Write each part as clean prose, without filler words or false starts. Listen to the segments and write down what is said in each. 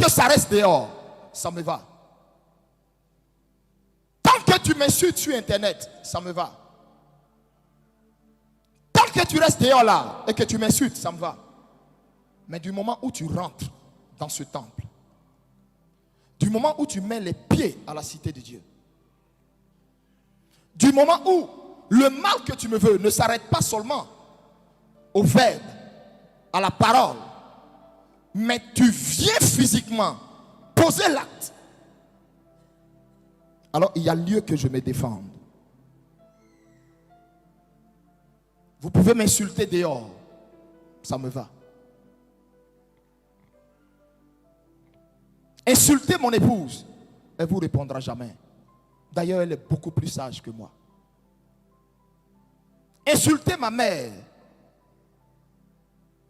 que ça reste dehors, ça me va. Tant que tu m'insultes sur Internet, ça me va. Tant que tu restes dehors là et que tu m'insultes, ça me va. Mais du moment où tu rentres dans ce temple, du moment où tu mets les pieds à la cité de Dieu, du moment où le mal que tu me veux ne s'arrête pas seulement au verbe, à la parole, mais tu viens physiquement poser l'acte, alors il y a lieu que je me défende. Vous pouvez m'insulter dehors, ça me va. Insultez mon épouse, elle ne vous répondra jamais. D'ailleurs, elle est beaucoup plus sage que moi. Insultez ma mère,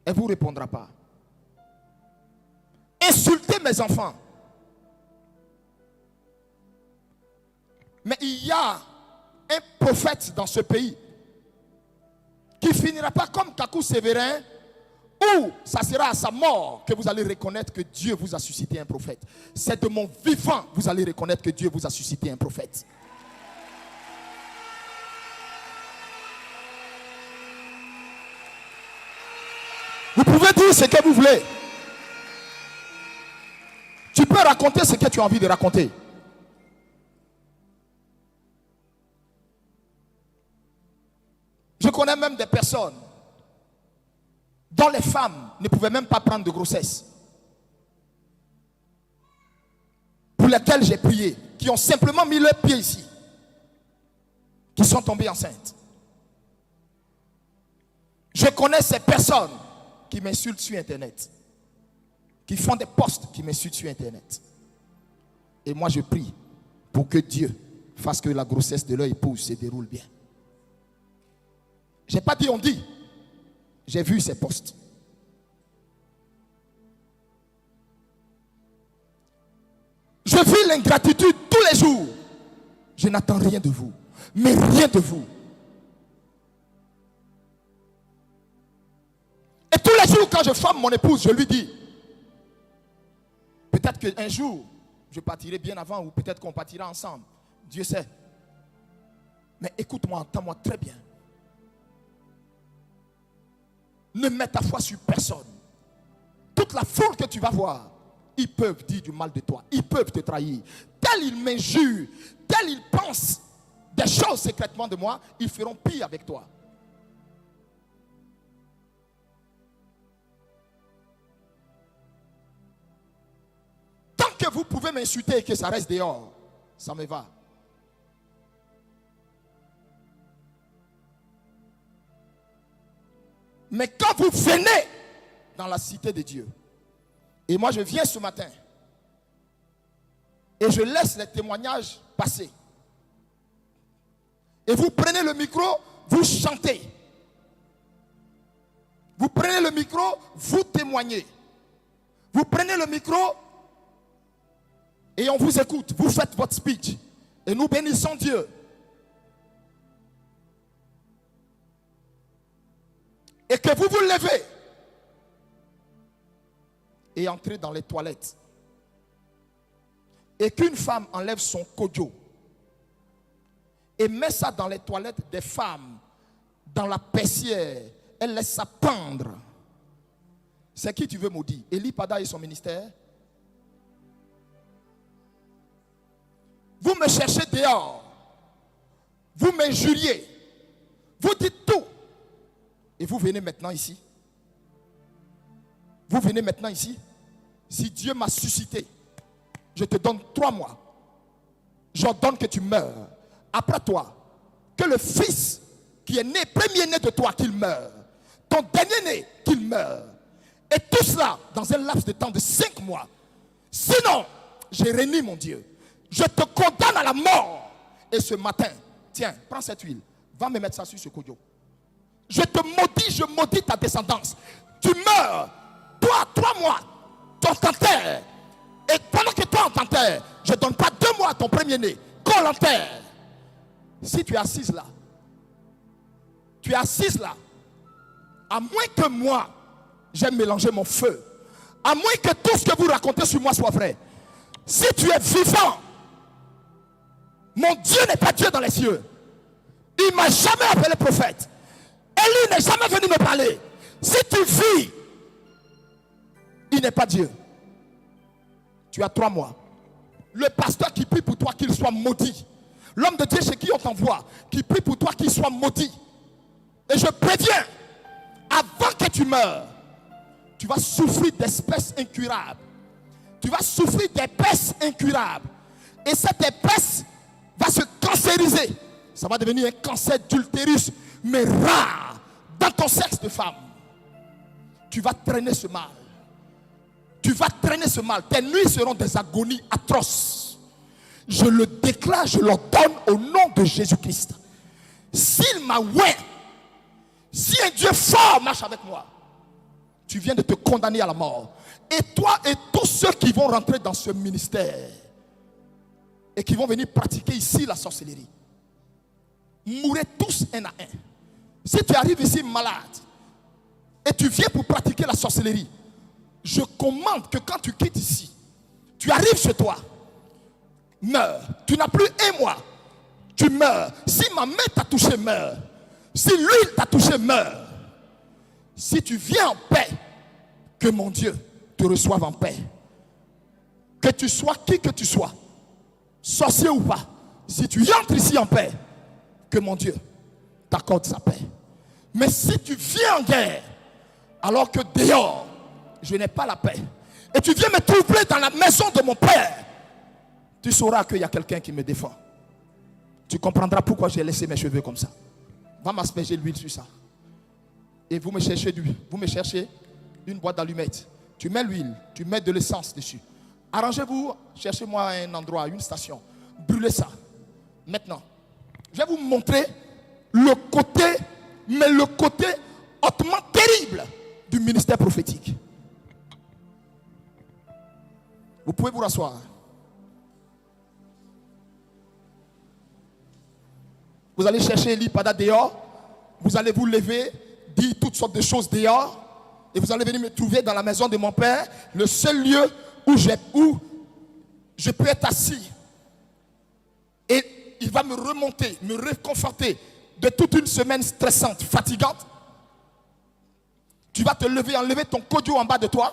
elle ne vous répondra pas. Insultez mes enfants. Mais il y a un prophète dans ce pays qui finira pas comme Kakou Sévérin, où ça sera à sa mort que vous allez reconnaître que Dieu vous a suscité un prophète. C'est de mon vivant que vous allez reconnaître que Dieu vous a suscité un prophète. Vous pouvez dire ce que vous voulez. Tu peux raconter ce que tu as envie de raconter. Je connais même des personnes dont les femmes ne pouvaient même pas prendre de grossesse, pour lesquelles j'ai prié, qui ont simplement mis leurs pieds ici, qui sont tombées enceintes. Je connais ces personnes qui m'insultent sur Internet, qui font des posts qui m'insultent sur Internet. Et moi je prie pour que Dieu fasse que la grossesse de leur épouse se déroule bien. Je n'ai pas dit on dit. J'ai vu ces posts. Je vis l'ingratitude tous les jours. Je n'attends rien de vous. Mais rien de vous. Et tous les jours quand je forme mon épouse, je lui dis, peut-être qu'un jour, je partirai bien avant ou peut-être qu'on partira ensemble. Dieu sait. Mais écoute-moi, entends-moi très bien. Ne mets ta foi sur personne. Toute la foule que tu vas voir, ils peuvent dire du mal de toi. Ils peuvent te trahir. Tel ils m'injurent, tel ils pensent des choses secrètement de moi, ils feront pire avec toi. Tant que vous pouvez m'insulter et que ça reste dehors, ça me va. Mais quand vous venez dans la cité de Dieu, et moi je viens ce matin, et je laisse les témoignages passer, et vous prenez le micro, vous chantez. Vous prenez le micro, vous témoignez. Vous prenez le micro, et on vous écoute, vous faites votre speech, et nous bénissons Dieu. Et que vous vous levez et entrez dans les toilettes. Et qu'une femme enlève son kojo et met ça dans les toilettes des femmes, dans la paissière. Elle laisse ça pendre. C'est qui tu veux maudire? Eli Pada et son ministère? Vous me cherchez dehors. Vous m'injuriez. Vous dites tout. Et vous venez maintenant ici. Vous venez maintenant ici. Si Dieu m'a suscité, je te donne 3 mois. J'ordonne que tu meurs. Après toi, que le fils qui est né, premier-né de toi, qu'il meure. Ton dernier-né, qu'il meure. Et tout cela dans un laps de temps de 5 mois. Sinon, j'ai renié mon Dieu. Je te condamne à la mort. Et ce matin, tiens, prends cette huile. Va me mettre ça sur ce kojo. Je te maudis, je maudis ta descendance. Tu meurs. Toi, 3 mois, ton t'enterre. Et pendant que toi on t'enterre, je ne donne pas 2 mois à ton premier-né. Qu'on l'enterre. Si tu es assise là, à moins que moi, j'aime mélanger mon feu, À moins que tout ce que vous racontez sur moi soit vrai. Si tu es vivant, mon Dieu n'est pas Dieu dans les cieux. Il ne m'a jamais appelé prophète. Élie n'est jamais venu me parler. Si tu vis, il n'est pas Dieu. Tu as 3 mois. Le pasteur qui prie pour toi qu'il soit maudit. L'homme de Dieu chez qui on t'envoie, qui prie pour toi qu'il soit maudit. Et je préviens, avant que tu meurs, tu vas souffrir d'espèces incurables. Tu vas souffrir des pestes incurables. Et cette épaisse va se cancériser. Ça va devenir un cancer d'utérus, mais rare, dans ton sexe de femme. Tu vas traîner ce mal. Tu vas traîner ce mal. Tes nuits seront des agonies atroces. Je le déclare, je l'ordonne au nom de Jésus-Christ. S'il m'a oué, si un Dieu fort marche avec moi, tu viens de te condamner à la mort. Et toi et tous ceux qui vont rentrer dans ce ministère et qui vont venir pratiquer ici la sorcellerie, mourrez tous un à un. Si tu arrives ici malade et tu viens pour pratiquer la sorcellerie, je commande que quand tu quittes ici, tu arrives chez toi, meurs. Tu n'as plus un mois, tu meurs. Si ma main t'a touché, meurs. Si l'huile t'a touché, meurs. Si tu viens en paix, que mon Dieu te reçoive en paix. Que tu sois qui que tu sois, sorcier ou pas, si tu entres ici en paix, que mon Dieu t'accorde sa paix. Mais si tu viens en guerre, alors que dehors, je n'ai pas la paix, et tu viens me troubler dans la maison de mon Père, tu sauras qu'il y a quelqu'un qui me défend. Tu comprendras pourquoi j'ai laissé mes cheveux comme ça. Va m'asperger l'huile sur ça. Et vous me cherchez une boîte d'allumettes. Tu mets l'huile, tu mets de l'essence dessus. Arrangez-vous, cherchez-moi un endroit, une station. Brûlez ça. Maintenant, je vais vous montrer le côté hautement terrible du ministère prophétique. Vous pouvez vous rasseoir. Vous allez chercher Eli Pada dehors. Vous allez vous lever, dire toutes sortes de choses dehors. Et vous allez venir me trouver dans la maison de mon Père. Le seul lieu où je peux être assis. Et il va me remonter, me réconforter de toute une semaine stressante, fatigante. Tu vas te lever, enlever ton kodio en bas de toi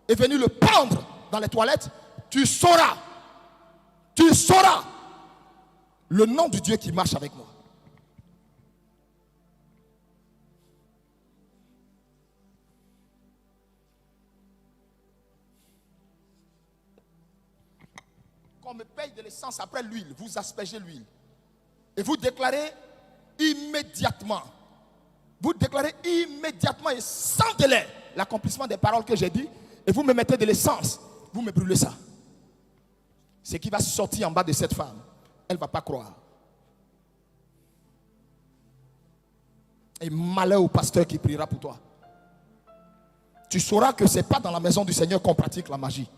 et venir le pendre dans les toilettes. Tu sauras le nom du Dieu qui marche avec moi. Qu'on me paye de l'essence après l'huile, vous aspergez l'huile. Et vous déclarez immédiatement. Vous déclarez immédiatement et sans délai l'accomplissement des paroles que j'ai dit. Et vous me mettez de l'essence. Vous me brûlez ça. Ce qui va sortir en bas de cette femme, elle ne va pas croire. Et malheur au pasteur qui priera pour toi. Tu sauras que ce n'est pas dans la maison du Seigneur qu'on pratique la magie.